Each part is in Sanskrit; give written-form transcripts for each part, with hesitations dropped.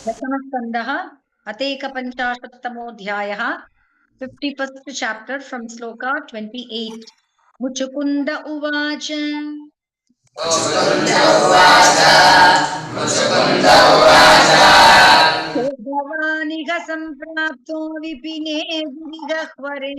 दशमस्कन्धः अतेकपञ्चाशत्तमोऽध्यायः 51st chapter from sloka 28. Muchukunda उवाच भवानिह सम्प्राप्तो विपिने गिरिगह्वरे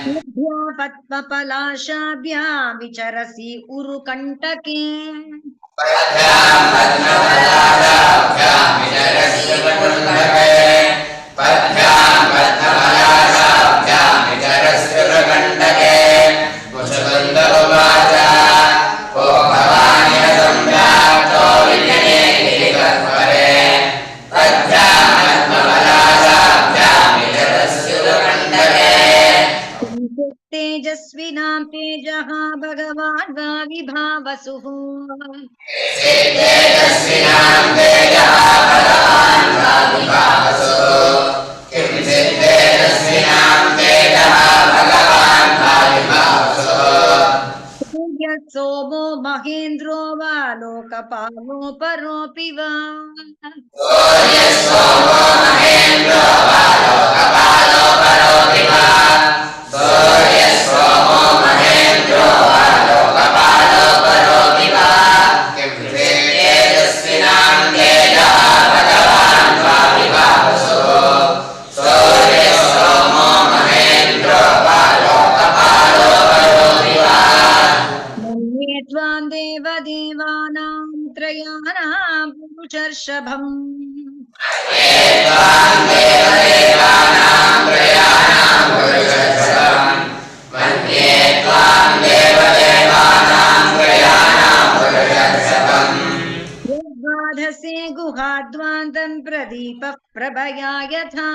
बुद्ध्या पद्मपलाशाभ्यां विचरसि उरुकण्टके तेजस्विनां तेजः भगवान् वा विभावसुः सोमो महेन्द्रो वा लोकपालो परोऽपि वा मन्ये त्वां देवदेवानां त्रयाणां पुरुषर्षभम् यद्बाधसे गुहाद्वान्तं प्रदीपः प्रभया यथा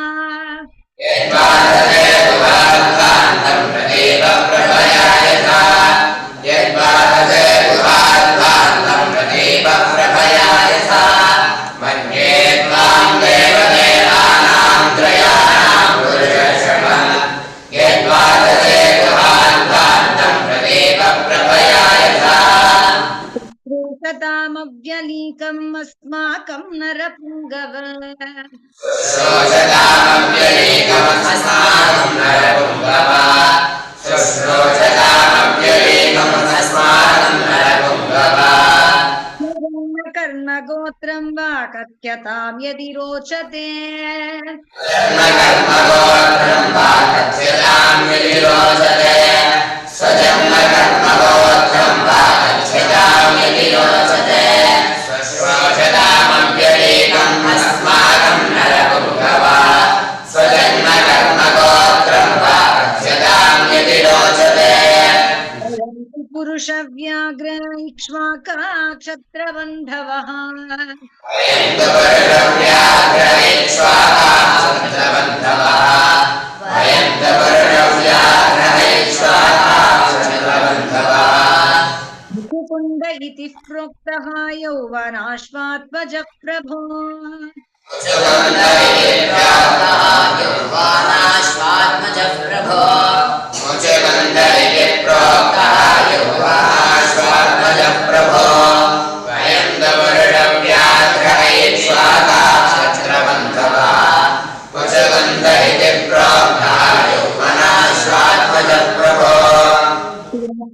श्रोषतामव्यलीकम् अस्माकं नरपुङ्गव कर्मगोत्रं वा कथ्यतां यदि रोचते पुरुषव्याघ्र इक्ष्वाका क्षत्रबन्धवः मुकुकुन्द इति प्रोक्तः यौवनाश्वात्मजः प्रभो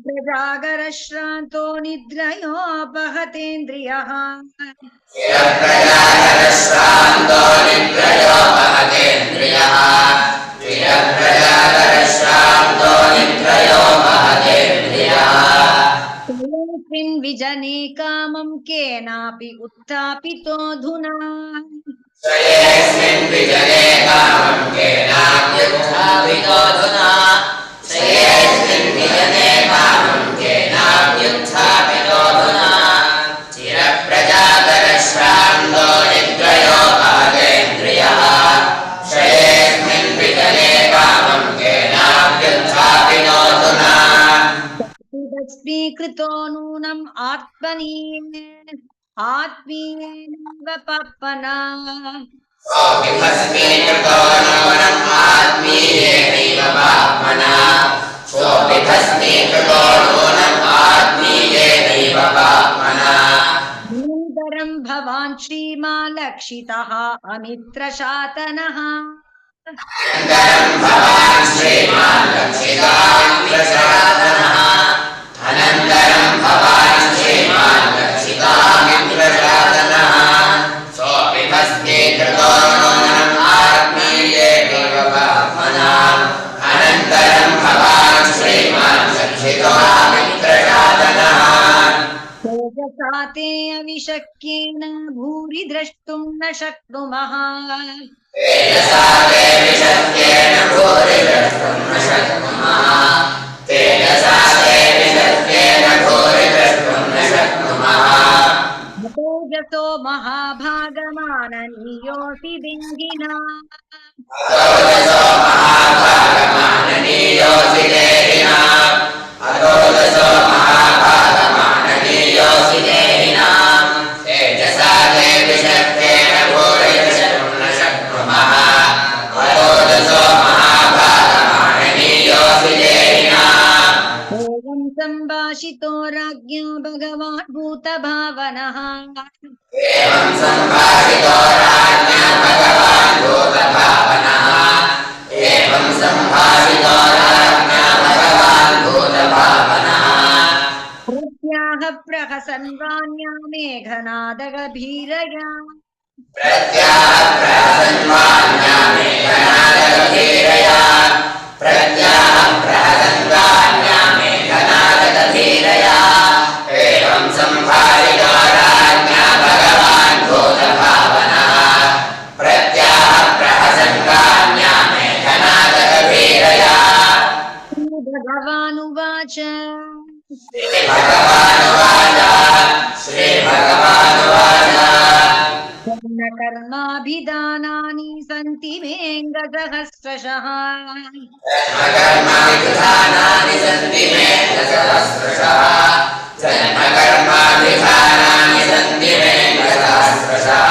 प्रजागरश्रान्तो निद्रयोपहतेन्द्रियः तस्मिन् विजने कामं केनापि उत्थापितोऽधुना स्वीकृतो नूनम् आत्मनीयेन आत्मीयेनैव पाप्मना सोऽपिभस्मीकृतो नूनम् आत्मीयेनैव पाप्मना सोऽपिभस्मीकृतो नूनम् आत्मीयेनैव पाप्मना अनन्तरं भवान् श्रीमालक्षितः अमित्रशातनः अनन्तरं भवान् श्रीमान् लक्षितामित्रशासनः अनन्तरं भवान् श्रीमान् लक्षितामित्रशासनः सोऽपि भस्मीकृतो नूनम् आत्मीयेनैव पाप्मना अनन्तरं भवान् श्रीमान् लक्षितामित्रशासनः तेजसा ते अविशक्येन भूरि द्रष्टुं न शक्नुमः तेजसा ते विशक्येन भूरि द्रष्टुं न शक्नुमः तेजसा ते विशक्येन भूरि द्रष्टुं न शक्नुमः तेजसो महाभागमाननीयोऽसि देहिना अतोदसो महाभागमाननीयोऽसि देहिना अतोदसो महाभागमाननीयोऽसि देहिना तेजसा ते विशक्येन भूरि द्रष्टुं न शक्नुमः अतोदसो महाभागमाननीयोऽसि देहिना एवं सम्भाषितो राज्ञो भगवान् भूतभावनः एवं सम्भाषितो राज्ञा भगवान् भूतभावनः एवं सम्भाषितो राज्ञा भगवान् भूतभावनः प्रत्याह प्रहसन् वाण्या मेघनादगभीरया प्रत्याहप्रहसन्वान्या मेघनादगभीरया प्रत्याहप्रहसन्वान्या मेघनादगभीरया एवं सम्भाषितो राज्ञा भगवान् भूतभावनः प्रत्याहप्रहसन्वान्या मेघनादगभीरया श्रीभगवानुवाच श्रीभगवानुवाच कर्माभिधानानि सन्ति मेऽङ्गसहस्रशः जन्मकर्माभिधानानि सन्ति मे दशसहस्रशः जन्मकर्माभिधानानि सन्ति मे दशसहस्रशः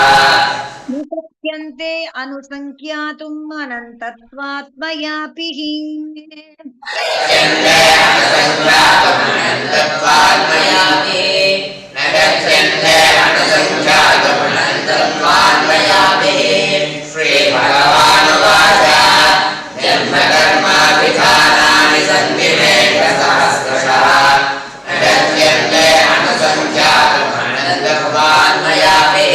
न शक्यन्ते अनुसङ्ख्यातुम् अनन्तत्वात्मयापि हि गच्छन्ते अनुसङ्ख्यातुमनन्तत्वात्मयापि न गच्छन्ते अनुसङ्ख्यातुमनन्तत्वात्मयापि श्रीभगवानुवाच जन्मकर्माभिधानानि सन्ति मे दशसहस्रशः न गच्छन्ते अनुसङ्ख्यातुमनन्तत्वात्मयापि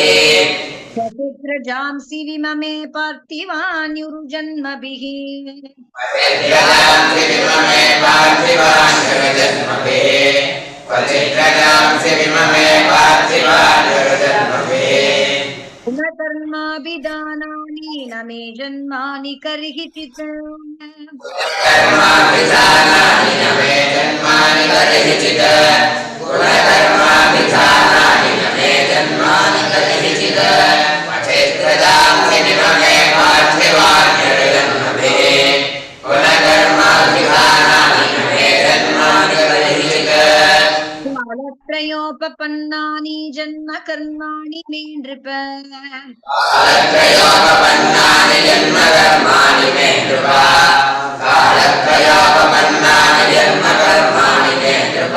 चतुर्जांसि विममे पार्थिवान्युर्जन्मभिः पतित्रजांसि विममे पार्थिवान्युर्जन्मभिः पतित्रजांसि विममे पार्थिवान्युर्जन्मभिः न कर्माभिधानानि न मे जन्मानि कर्हिचित् कर्माभिधानानि न मे जन्मानि कर्हिचित् गुणकर्माभिधानानि न मे जन्मानि कर्हिचित् पतित्रजांसि विममे पार्थिवान्युर्जन्मभिः गुणकर्माभिधानानि न मे जन्मानि कर्हिचित् कालत्रयोपपन्नानि जन्म कर्माणि मे नृप कालत्रयोपपन्नानि जन्मकर्माणि मे नृप कालत्रयोपपन्नानि जन्मकर्माणि मे नृप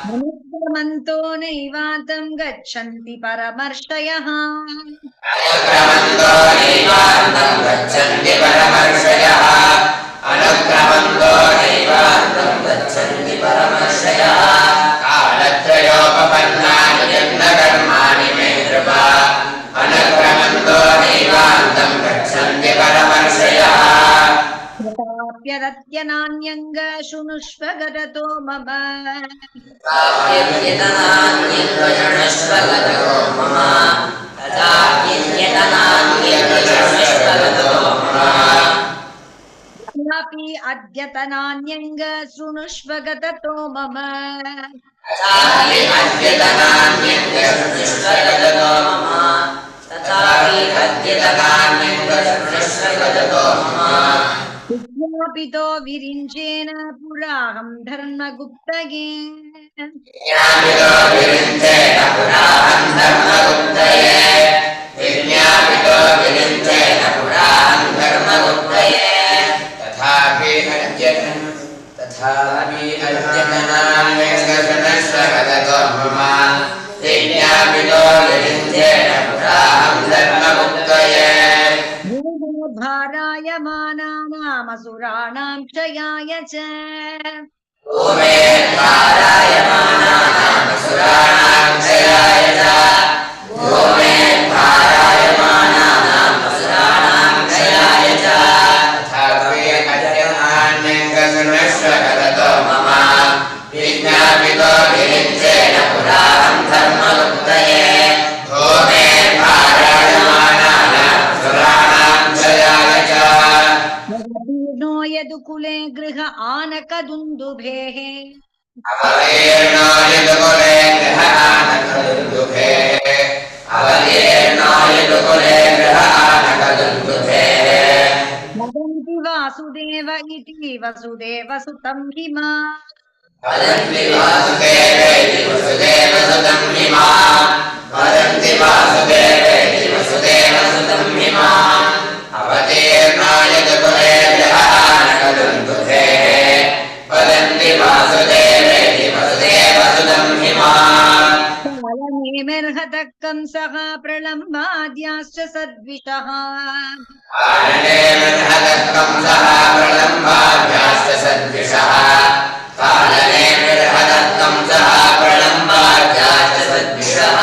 अनुक्रमन्तो नैवातं गच्छन्ति परमर्षयः अनुक्रमन्तो नैवान्तं गच्छन्ति परमर्षयः अनुक्रमन्तो नैवान्तं गच्छन्ति परमर्षयः कालत्रयोपपन्नानि जन्मकर्माणि मे नृप अनुक्रमन्तो नैवान्तं गच्छन्ति परमर्षयः तथाप्यदत्यनान्यङ्ग शृणुष्व गदतो मम तथाप्यत्यनान्यङ्गशृणुष्व मम तथाप्यत्यनान्यङ्गशृणुष्व मम तथापि अद्यतनान्यङ्ग शृणुष्व गदतो मम तथापि अद्यतनान्यङ्गशृणुष्व मम तथापि अद्यतनान्यङ्गशृणुष्व मम विज्ञापितो विरिञ्चेन पुराहं धर्मगुप्तये विज्ञापितो विरिञ्चेन पुराहं धर्मगुप्तये विज्ञापितो विरिञ्चेन असुराणां क्षयाय च भूमेर्भारायमानानाम् असुराणां क्षयाय च भूमेर्भारायमानानाम् असुराणां क्षयाय च तथापि अद्यमान्यं गगनश्व करतो मम विज्ञापितो विनिश्चयेन पुराणं धर्ममुक्तये भूमेर्भारायमानानाम् असुराणां क्षयाय च नो यदुकुले गृह आनकदुन्दुभेः अवतीर्णो यदुकुले गृह आनकदुन्दुभेः अवतीर्णो यदुकुले गृह आनकदुन्दुभेः वदन्ति वासुदेव इति वसुदेवसुतं हिमा वदन्ति वासुदेवेति वसुदेवसुतं हिमा वदन्ति वासुदेवेति वसुदेवसुतं हिमा अवतीर्णो यदुकुले गृह आनकदुन्दुभेः वदन्ति वासुदेवेति वसुदेवसुतं हिमा कालनेमिर्हतः कंसः प्रलम्बाद्याश्च सद्विषः कालनेमिर्हतः कंसः प्रलम्बाद्याश्च सद्विषः कालनेमिर्हतः कंसः प्रलम्बाद्याश्च सद्विषः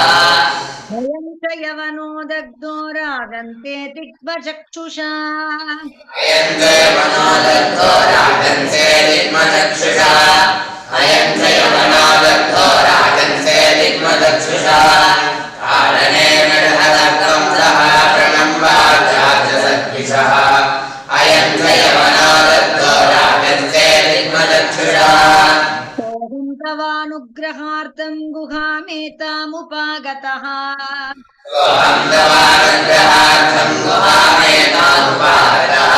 वयं च यवनो दग्धो रागन्ते तिक्तचक्षुषा अयं च यवनो दग्धो राजन्ते दिग्मचक्षुषा अयं च यवनो दग्धो राजन्ते दिग्मचक्षुषा कालनेमिर्हतः कंसः प्रलम्बाद्याश्च सद्विषः अयं च यवनो दग्धो राजन्ते दिग्मचक्षुषा सोऽहं तवानुग्रहार्थं गुहामेतामुपागतः सोऽहं तवानुग्रहार्थं गुहामेतामुपागतः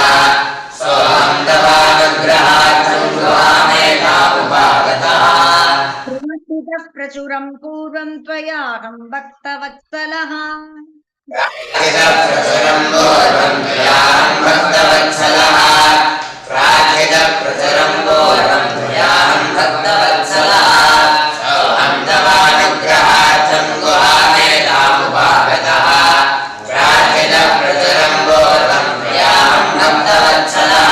सोऽहं तवानुग्रहार्थं गुहामेतामुपागतः प्रमथितः प्रचुरं पूर्वं त्वयाहं भक्तवत्सलः प्रार्थितप्रचुरं पूर्वं त्वयाहं भक्तवत्सलः प्रार्थितप्रचुरं पूर्वं त्वयाहं भक्तवत्सलः सोऽहं तवानुग्रहार्थं गुहामेतामुपागतः प्रार्थितप्रचुरं पूर्वं त्वयाहं भक्तवत्सलः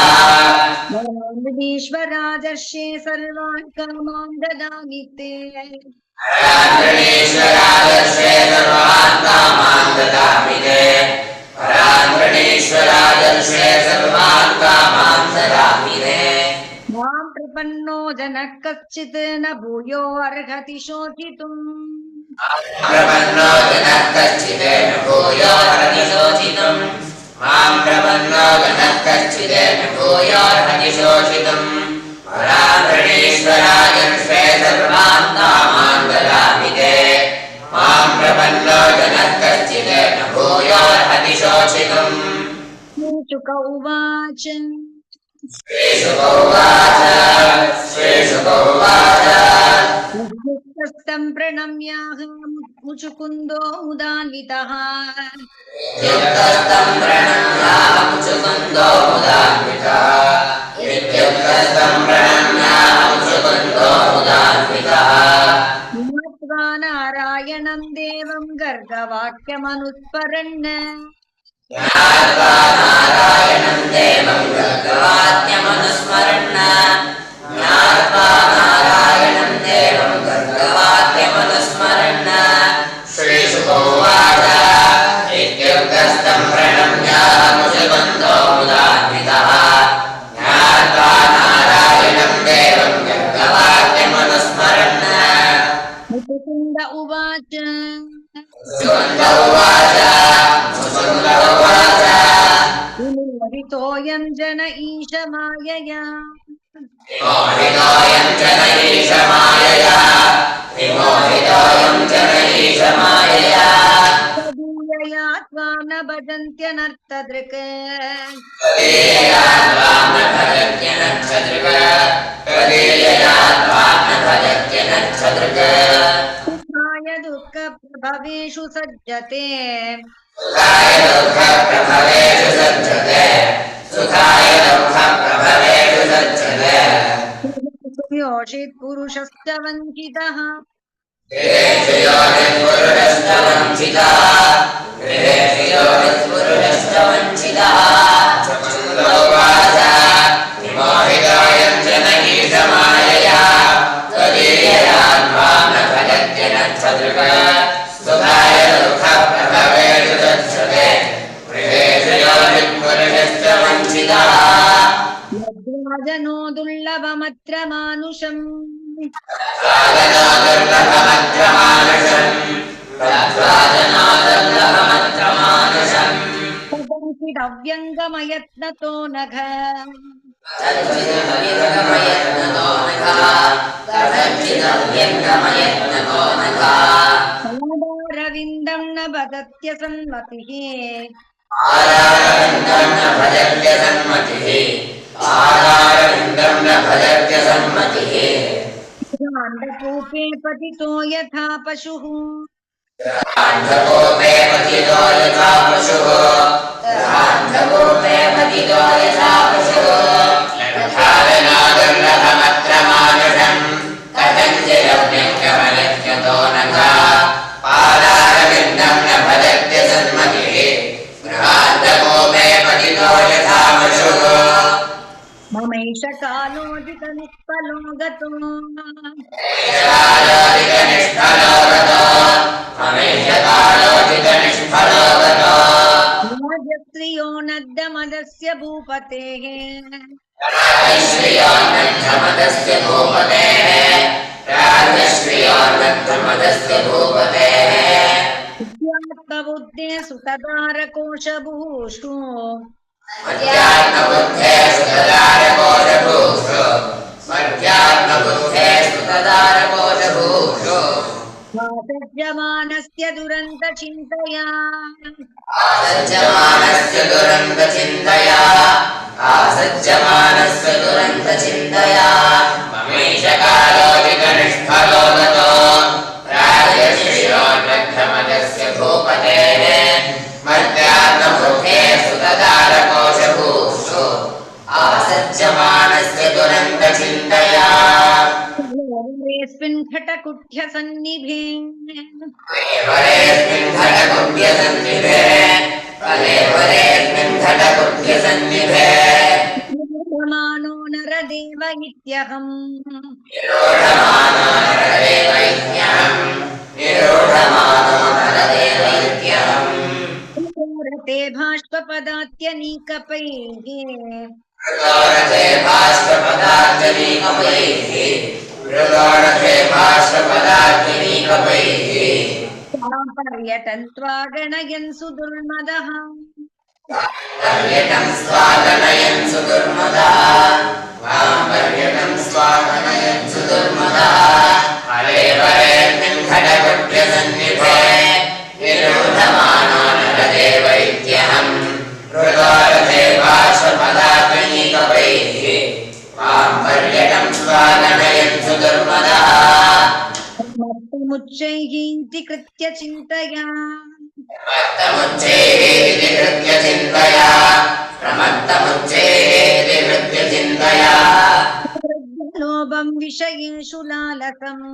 ईश्वरादर्शे सर्वान् कामान् ददामि ते पराङ्गणेश्वरादर्शे सर्वान् कामान् ददामि ते पराङ्गणेश्वरादर्शे सर्वान् कामान् ददामि ते मां प्रपन्नो जनः कश्चित् न भूयो अर्हति शोचितुम् प्रपन्नो जनः कश्चिदेन भूयोर्हति शोचितुम् मां प्रपन्नो जनः कश्चिदेन भूयोर्हति शोचितुम् पराङ्गणेश्वरादर्शे सर्वान् कामान् ददामि ते मां प्रपन्नो जनः कश्चिदेन भूयोर्हति शोचितुम् शुक उवाच श्रीशुक उवाच श्रीशुक उवाच युक्तस्तं प्रणम्याह मुचुकुन्दो मुदान्वितः युक्तस्तं प्रणम्याह मुचुकुन्दो मुदान्वितः युक्तस्तं प्रणम्याह मुचुकुन्दो मुदान्वितः ज्ञात्वा नारायणं देवं गर्गवाक्यमनुस्मरन् ज्ञात्वा नारायणं देवं गर्गवाक्यमनुस्मरन् ज्ञात्वा नारायणं देवं गर्गवाक्यमनुस्मरन् श्रीशुक उवाच इत्युक्तस्तं प्रणम्याह मुचुकुन्दो मुदान्वितः ज्ञात्वा नारायणं देवं गर्गवाक्यमनुस्मरन् मुकुन्द उवाच मुचुकुन्द उवाच मुचुकुन्द उवाच विमोहितोऽयं जन ईश मायया विमोहितोऽयं जन ईश मायया विमोहितोऽयं जन ईश मायया तदीयया त्वां न भजन्त्यनर्थदृक् तदीयया त्वां न भजन्त्यनर्थदृक् तदीयया त्वां न भजन्त्यनर्थदृक् सुखाय दुःखप्रभवेषु सज्जते सुखाय दुःखप्रभवेषु सज्जते सुखाय दुःखप्रभवेषु सज्जते योषित् पुरुषश्च वञ्चितः गृहेषु योनिपुरुषश्च वञ्चितः गृहेषु योनिपुरुषश्च वञ्चितः मुचुकुन्द उवाच राजनो दुर्लभमत्र मानुषम् तदंसिदव्यङ्गमयत्नतो नघ रविन्दं न भजत्य सन्मतिः गाण्डकूपे पतितो यथा पशुः ममैष कालोऽधिकनिष्फलो गतो राजश्रियो नद्दमदस्य भूपतेः बुद्धे सुतदारकोशभूषु सज्जमानस्य दुरन्तचिन्तया स्मिन् घटकुठ्यसन्निभे मानो नरदेव इत्यहम् ते पर्यटन्त्वा गणयन् सुदुर्मदः मुच्चैः कृत्य चिन्तया लोभं विषयेषु लालसम्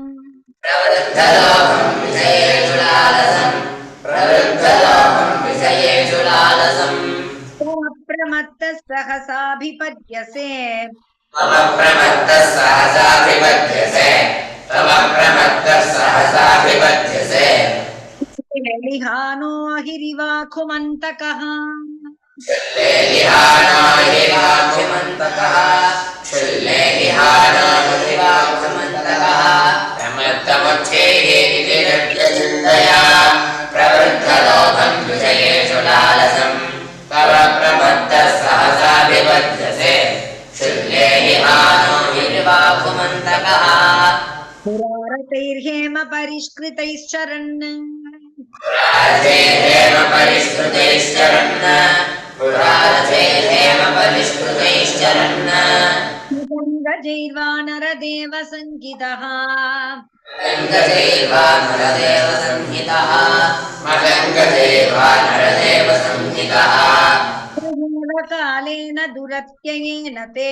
प्रमत्तः सहसाभिपद्यसे लिहानो हिरिवाखुमन्तकः पुरारतैर्हेम परिष्कृतैश्चरन् गजैर्वानरदेव संहितः कालेन दुरत्ययेन ते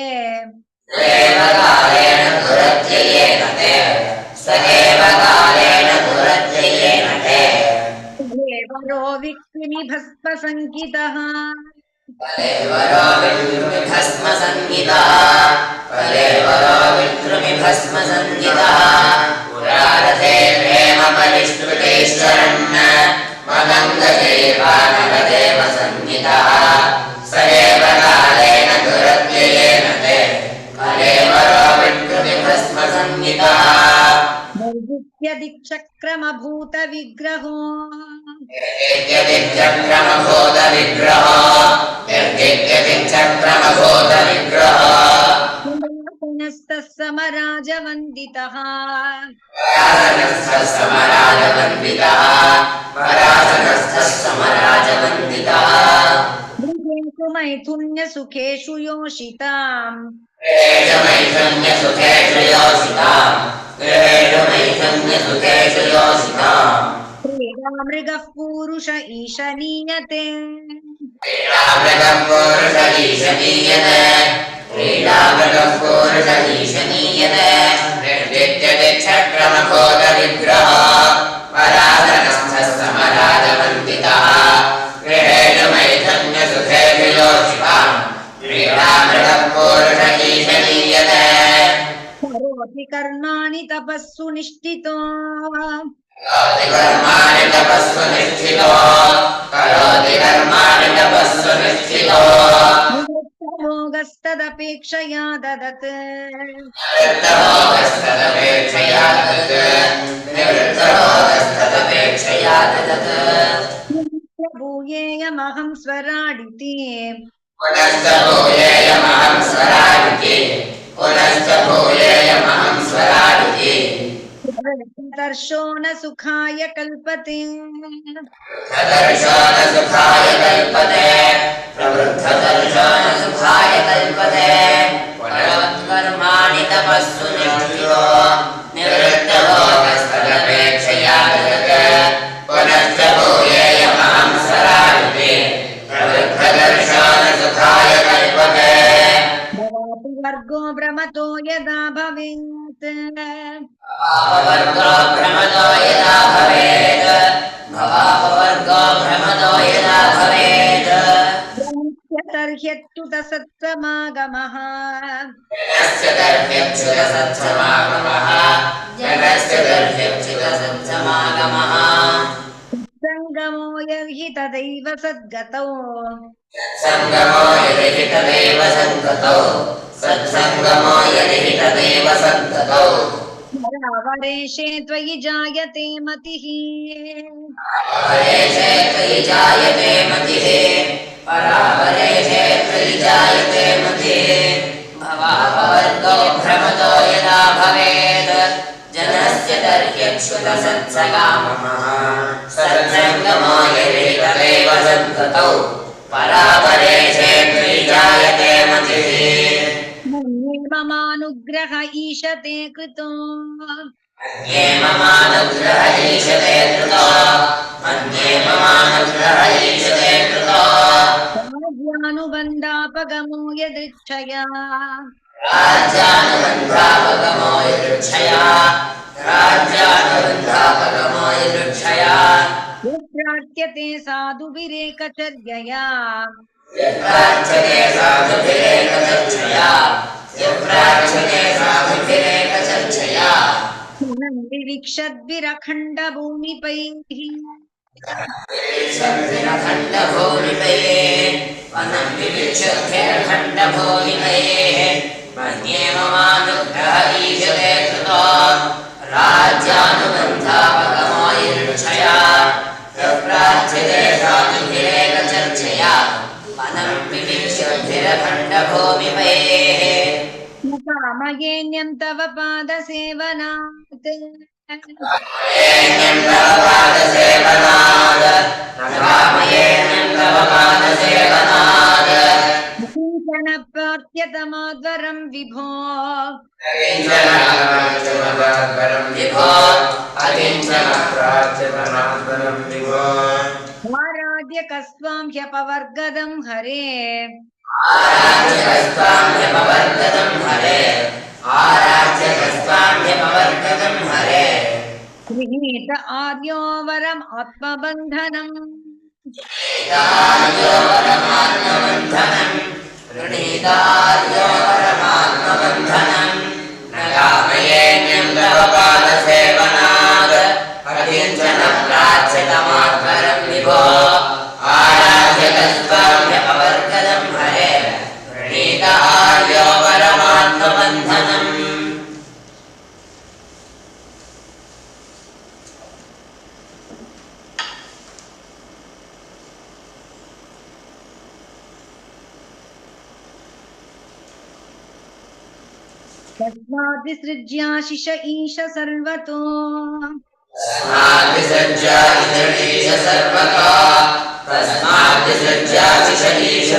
देवरो विक्रिमि भस्म संकितः वन्दितः निर्जित्यदिक्चक्रमभूतविग्रहो निर्जित्यदिक्चक्रमभूतविग्रहो निर्जित्यदिक्चक्रमभूतविग्रहो पुनस्तः समराजवन्दितः पराशरस्थः समराजवन्दितः पराशरस्थः समराजवन्दितः गृहेषु मैथुन्यसुखेषु योषिताम् मैथुन्यसुखेषु योषिताम् गृहेषु मैथुन्यसुखेषु योषिताम् क्रीडामृगः पूरुष ईशनीयते क्रीडामृगः पूरुष ईशनीयते क्रीडामृगः पूरुष ईशनीयते निर्जित्यदिक्चक्रमभूतविग्रहो पराशरस्थः समराजवन्दितः गृहेषु मैथुन्यसुखेषु योषिताम् क्रीडामृगः पूरुष ईशनीयते करोति कर्माणि तपस्सु निष्ठितो करोति कर्माणि तपस्सु निष्ठितो करोति कर्माणि तपस्सु निष्ठितो निवृत्तभोगस्तदपेक्षया ददत् निवृत्तभोगस्तदपेक्षया ददत् निवृत्तभोगस्तदपेक्षया ददत् भूयेयमहं स्वराडिति पुनश्च भूयेयमहं स्वराडिति पुनश्च भूयेयमहं स्वराडिति दर्शो न सुखाय कल्पते प्रवृद्धदर्शो न सुखाय कल्पते प्रवृद्धदर्शो न सुखाय कल्पते कर्माणि तपस्सु निष्ठितो निवृत्तभोगस्तदपेक्षया ददत् पुनश्च भूयेयमहं स्वराडिति प्रवृद्धदर्शो न सुखाय कल्पते भवापि वर्गो भ्रमतो यदा भवेत् भवापवर्गो भ्रमतो यदा भवेत् भवापवर्गो भ्रमतो यदा भवेत् तर्ह्यच्युतसत्त्वमागमः जनस्य दर्ह्यच्युतसत्समागमः जनस्य दर्ह्यच्युतसत्समागमः सङ्गमो यर्हि तदैव सद्गतौ सत्सङ्गमो यदि तदेव सद्गतौ सत्सङ्गमो यदि तदेव सद्गतौ परावरेशे त्वयि जायते मतिः परावरेशे त्वयि जायते मतिः परावरेशे त्वयि जायते मतिः भवापवर्गो भ्रमतो यदा भवेत् जनस्य दर्ह्यच्युतसत्सकामः सत्सङ्गमो यदि तदेव सद्गतौ परावरेशे त्वयि जायते मतिः मन्ये ममानुग्रह ईशते कृतो मन्ये ममानुग्रह ईशते कृतो मन्ये ममानुग्रह ईशते कृतो राज्यानुबन्धापगमो यदृच्छया राज्यानुबन्धापगमो यदृच्छया राज्यानुबन्धापगमो यदृच्छया यत्रार्च्यते साधुभिरेकचर्यया यत्रार्च्यते साधुभिरेकचर्यया यत्रार्च्यते साधुभिरेकचर्यया विविक्षद्भिरखण्डभूमिपैः विविक्षद्भिरखण्डभूमिपैः वनं विविक्षद्भिरखण्डभूमिपैः मन्ये ममानुग्रह ईशते कृतो राज्यानुबन्धापगमो यदृच्छया यत्रार्च्यते साधुभिरेकचर्यया वनं विविक्षद्भिरखण्डभूमिपैः न कामयेन्यं तव पादसेवनात् कामयेन्यं तव पादसेवनात् न कामयेन्यं तव पादसेवनात् किञ्चन प्रार्थ्यतमाद्वरं विभो अकिञ्चनप्रार्थ्यतमाद्वरं विभो अकिञ्चनप्रार्थ्यतमाद्वरं विभो आराध्य कस्त्वां ह्यपवर्गदं हरे आराध्यकस्त्वां ह्यपवर्गदं हरे आराध्यकस्त्वां ह्यपवर्गदं हरे गृहीत आर्यो वरम् आत्मबन्धनम् गृहीतार्यो वरमात्मबन्धनं गृहीतार्यो वरमात्मबन्धनं न कामयेन्यं तव पादसेवनात् अकिञ्चन प्रार्थ्यतमाद्वरं विभो आराध्यकस्त्वां ह्यपवर्गदं हरे गृहीत आर्यो वरमात्मबन्धनम् तस्माद्विसृज्याशिष ईश सर्वतो तस्माद्विसृज्याशिष सर्वतो तस्माद्विसृज्याशिष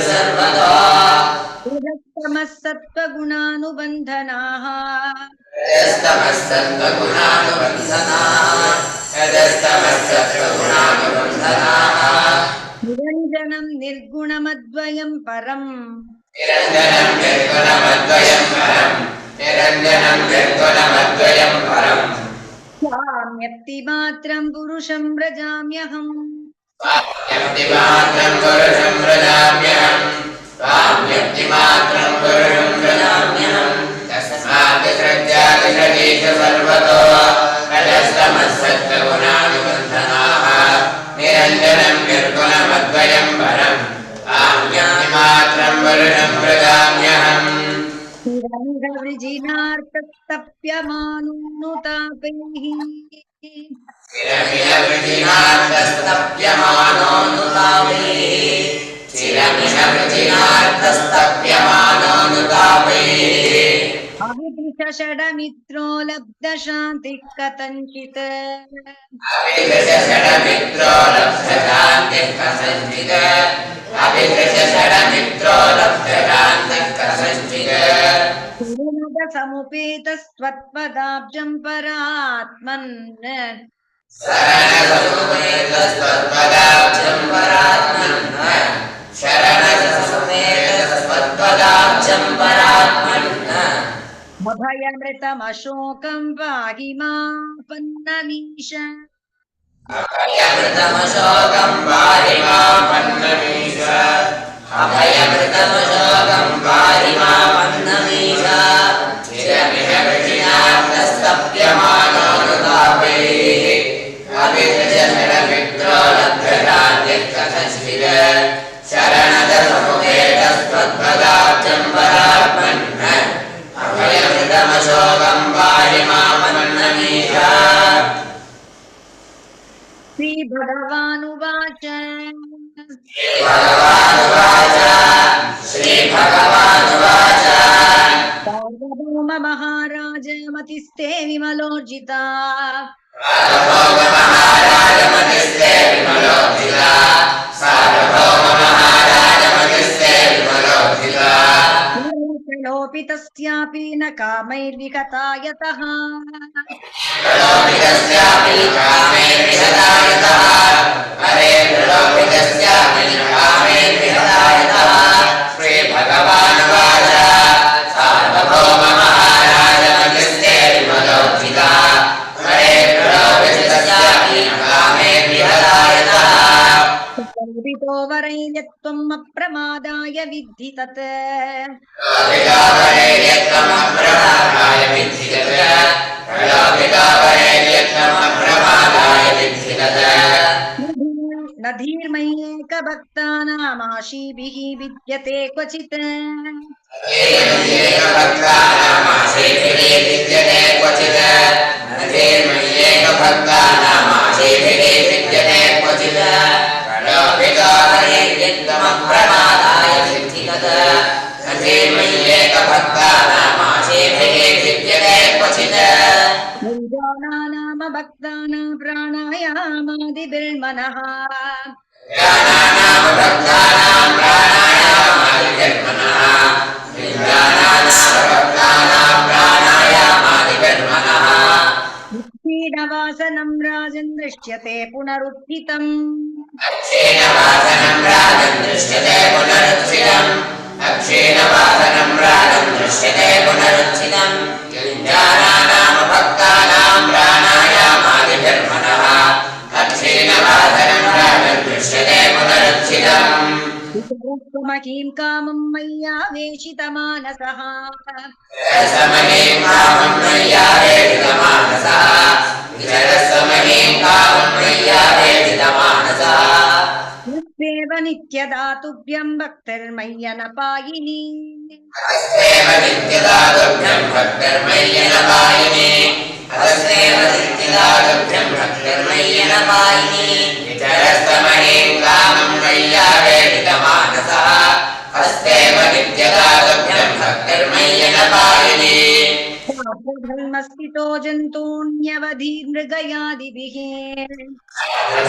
सर्वतो रजस्तमः सत्त्वगुणानुबन्धनाः यदस्तमः सत्त्वगुणानुबन्धनाः यदस्तमः सत्त्वगुणानुबन्धनाः निरञ्जनं निर्गुणमद्वयं परम् निरञ्जनं निर्गुणमद्वयं परम् निरञ्जनं निर्गुणमद्वयं परम् स्वाम्यक्तिमात्रं पुरुषं व्रजाम्यहम् स्वाम्यक्तिमात्रं पुरुषं व्रजाम्यहम् स्वाम्यक्तिमात्रं पुरुषं व्रजाम्यहम् तस्माद्विसृज्याशिष सर्वतो रजस्तमः सत्त्वगुणानुबन्धनाः निरञ्जनं निर्गुणमद्वयं परम् स्वाम्यक्तिमात्रं पुरुषं व्रजाम्यहम् चिरमिषवृजिनार्तस्तप्यमानोऽनुतापैः अभिदृशषडमित्रो लब्धशान्तिः कथञ्चित् अभिदृशषडमित्रो लब्धशान्तिः कथञ्चित् अभिदृशषडमित्रो लब्धशान्तिः कथञ्चित् समुपेतस्त्वत्पदाब्जं परात्मन् शरणसमुपेतस्त्वत्पदाब्जं परात्मन् शरणसमुपेतस्त्वत्पदाब्जं परात्मन् अभयमृतमशोकं पाहि मापन्नमीश अभयमृतमशोकं पाहि मापन्नमीश अभयमृतमशोकं पाहि मापन्नमीश चिरमिषवृजिनार्तस्तप्यमानोऽनुतापैः अभिदृशषडमित्रो लब्धशान्तिः कथञ्चित् शरणसमुपेतस्त्वत्पदाब्जं परात्मन् अभयमृतमशोकं पाहि मापन्नमीश श्रीभगवानुवाच श्रीभगवानुवाच सार्वभौम महाराज मतिस्ते विमलोर्जिता सार्वभौममहाराजमतिस्ते विमलोर्जिता सार्वभौममहाराजमतिस्ते विमलोर्जिता लोपितस्यापि न कामैर्विगता यतः प्रलोभितस्यापि कामैर्विहता यतः हरे प्रलोभितस्यापि कामैर्विहता यतः श्रीभगवानुवाच सार्वभौममहाराजमतिस्ते विमलोर्जिता हरे प्रलोभितस्यापि कामैर्विहता यतः लोभितो वरैर्यत्वम् अप्रमादाय विद्धि तत् प्रलोभितोपरेर्यत्वमप्रमादाय विद्धि तत् प्रलोभितोपरेर्यत्वमप्रमादाय विद्धि तत् न धीर्मय्येकभक्तानामाशीभिः विद्यते क्वचित् एकभक्तानामाशीभिः विद्यते क्वचित् एकभक्तानामाशीभिः विद्यते क्वचित् प्रलोभितोपरेर्यत्वमप्रमादाय विद्धि तत् एकभक्तानामाशीभिः विद्यते क्वचित् निर्जानानाम भक्तानां प्राणायामादिभिर्मनः ज्ञानानां भक्तानां प्राणायामादिभिर्मनः ज्ञानानां भक्तानां प्राणायामादिभिर्मनः क्षीणवासनं राजन् दृश्यते पुनरुत्थितम् अक्षीणवासनं राजन् दृश्यते पुनरुत्थितम् अक्षीणवासनं राजन् दृश्यते पुनरुत्थितम् ज्ञानानां भक्तानां प्राणायामादिभिर्मनः अक्षीणवासनं राजन् दृश्यते पुनरुत्थितम् समकीं कामं मय्यावेशितमानसः समहीं कामं मय्यावेशितमानसः समहीं कामं मय्यावेशितमानसः यस्यैव नित्यदा तुभ्यं भक्तिर्मय्यनपायिनी हस्तेव नित्यदा तुभ्यं भक्तिर्मय्यनपायिनी हस्तेव नित्यदा तुभ्यं भक्तिर्मय्यनपायिनी विचरस्तमहीं कामं मय्यावेशितमानसः हस्तेव नित्यदा तुभ्यं भक्तिर्मय्यनपायिनी धर्मस्थितो जन्तून्यवधि मृगयादिभिः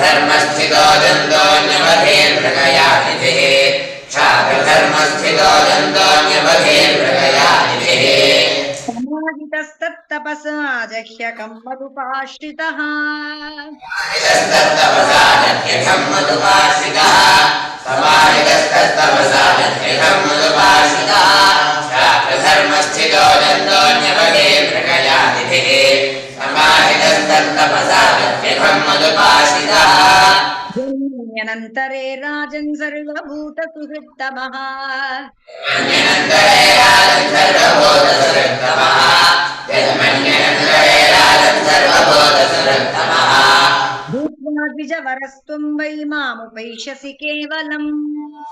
धर्मस्थितो जन्तोऽन्यवधेर्मृगयादिभिः क्षात्रधर्मस्थितो जन्तोऽन्यवधेर्मृगयादिभिः समाहितस्तत्तपसा जह्यकं मधुपाश्रितः समाहितस्तत्तपसा जह्यकं मधुपाश्रितः समाहितस्तत्तपसा जह्यकं मधुपाश्रितः क्षात्रधर्मस्थितो जन्तोऽन्यवधेर्मृगयादिभिः समाहितस्तत्तपसा जह्यकं मधुपाश्रितः जन्मन्यनन्तरे राजन् सर्वभूतसुहृत्तमः जन्मन्यनन्तरे राजन् सर्वभूतसुहृत्तमः जन्मन्यनन्तरे राजन् सर्वभूतसुहृत्तमः भूत्वा द्विजवरस्त्वं वै मामुपैष्यसि केवलम्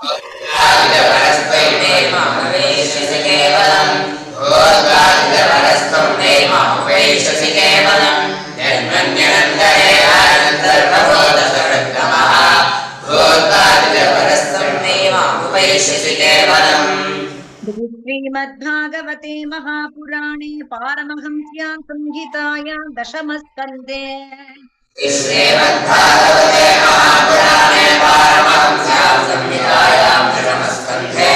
द्विजवरस्त्वं वै मामुपैष्यसि केवलम् भूत्वा द्विजवरस्त्वं वै मामुपैष्यसि केवलम् जन्मन्यनन्तरे राजन् सर्वभूतसुहृत्तमः भूत्वा द्विजवरस्त्वं वै मामुपैष्यसि केवलम् श्रीमद्भागवते महापुराणे पारमहंस्यां संहितायां दशमस्कन्धे श्रीमद्भागवते महापुराणे पारमहंस्यां संहितायां दशमस्कन्धे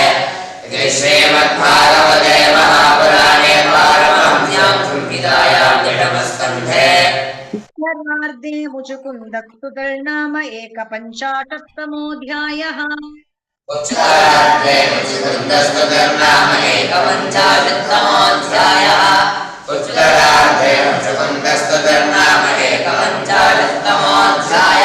श्रीमद्भागवते महापुराणे पारमहंस्यां संहितायां दशमस्कन्धे उत्तरार्धे मुचुकुन्दस्तुतिर्नाम एकपञ्चाशत्तमोऽध्यायः उत्तरार्धे मुचुकुन्दस्तुतिर्नाम एकपञ्चाशत्तमोऽध्यायः उत्तरार्धे मुचुकुन्दस्तुतिर्नाम एकपञ्चाशत्तमोऽध्यायः